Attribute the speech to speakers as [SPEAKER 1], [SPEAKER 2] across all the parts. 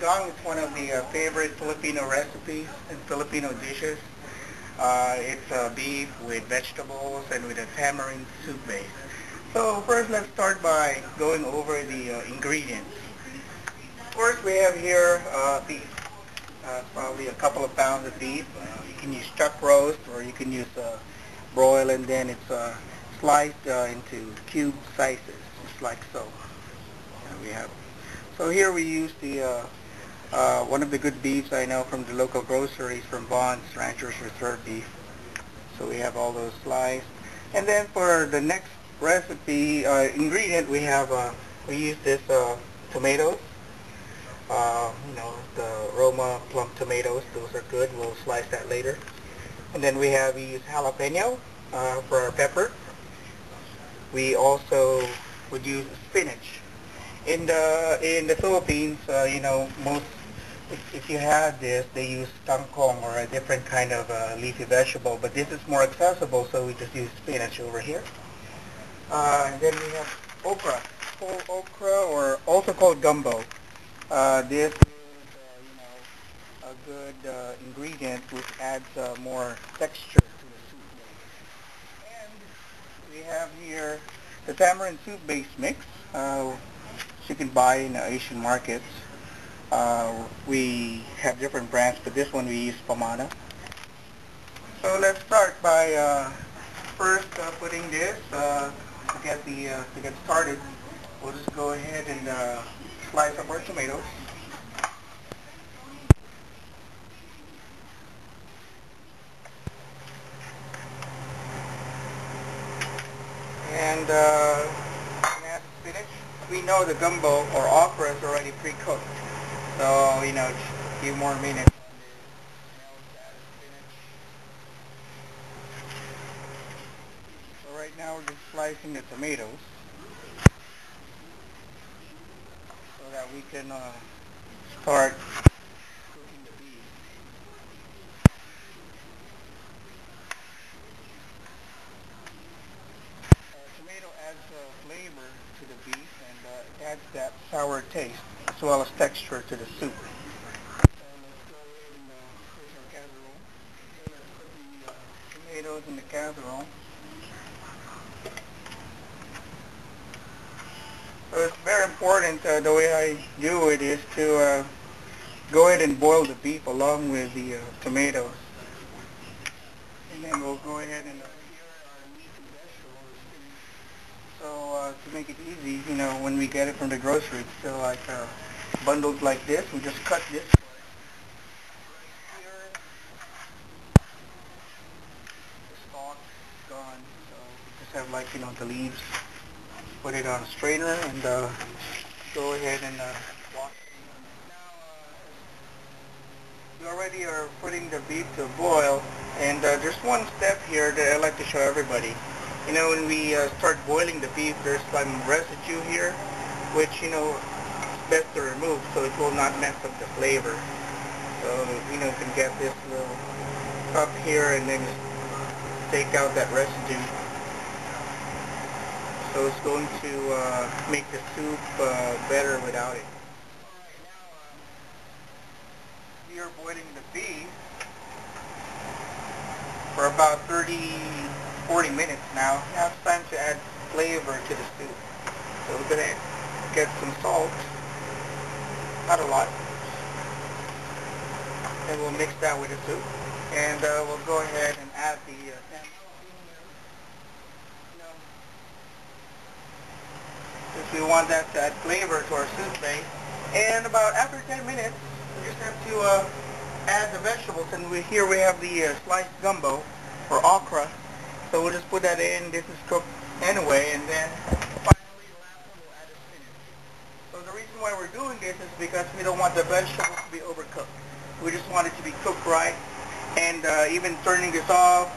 [SPEAKER 1] Sinigang is one of the favorite Filipino recipes and Filipino dishes. It's beef with vegetables and with a tamarind soup base. So first let's start by going over the ingredients. First we have here beef, probably a couple of pounds of beef. You can use chuck roast or you can use broil, and then it's sliced into cube sizes, just like so. We have. So here we use the one of the good beefs I know from the local groceries from Bond's Ranchers Reserve Beef. So we have all those sliced. And then for the next recipe ingredient, we use this tomatoes. The Roma plum tomatoes. Those are good. We'll slice that later. And then we use jalapeno for our pepper. We also would use spinach. In the Philippines, most if you had this, they use kangkong or a different kind of leafy vegetable, but this is more accessible, so we just use spinach over here. And then we have okra, whole okra, or also called gumbo. This is, a good ingredient which adds more texture to the soup base. And we have here the tamarind soup base mix. You can buy in the Asian markets. We have different brands, but this one we use Pamana. So let's start by first putting this to get started. We'll just go ahead and slice up our tomatoes. And add spinach. We know the gumbo or okra is already pre-cooked, so just a few more minutes. So right now we're just slicing the tomatoes so that we can start cooking the beef. Tomato adds flavor to the beef, and it adds that sour taste as well as texture to the soup. So let's go ahead and place our casserole. Okay, let's put the tomatoes in the casserole. So it's very important, the way I do it is to go ahead and boil the beef along with the tomatoes. And then we'll go ahead and so to make it easy, when we get it from the grocery, it's still like bundled like this. We just cut this part right here. The stalk is gone, so we just have the leaves. Put it on a strainer and go ahead and wash it. Now you already are putting the beef to boil, and there's one step here that I like to show everybody. When we start boiling the beef, there's some residue here, which, is best to remove so it will not mess up the flavor. So, you can get this little cup here and then just take out that residue. So it's going to make the soup better without it. Alright, now we are boiling the beef for about 40 minutes now. Now it's time to add flavor to the soup. So we're going to get some salt, not a lot, and we'll mix that with the soup. And we'll go ahead and add the since we want that to add flavor to our soup base. And about after 10 minutes, we just have to add the vegetables. And here we have the sliced gumbo or okra. So we'll just put that in. This is cooked anyway, and then finally the last one we'll add the spinach. So the reason why we're doing this is because we don't want the vegetables to be overcooked. We just want it to be cooked right. And even turning this off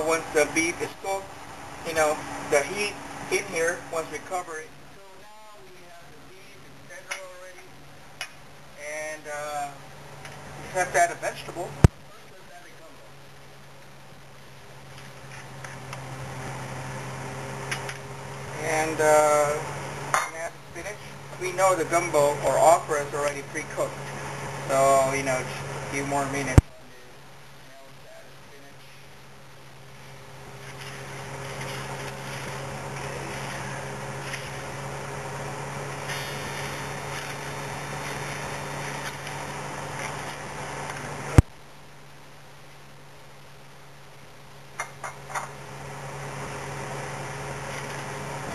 [SPEAKER 1] once the beef is cooked, the heat in here once we cover it. So now we have the beef, it's tender already, and we just have to add a vegetable. First let's add the gumbo. And add spinach. we know the gumbo or okra is already pre-cooked. So, you know, just a few more minutes.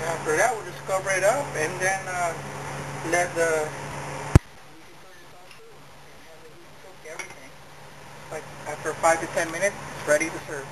[SPEAKER 1] After that, we'll just cover it up and then let the cook everything. Like after 5 to 10 minutes, it's ready to serve.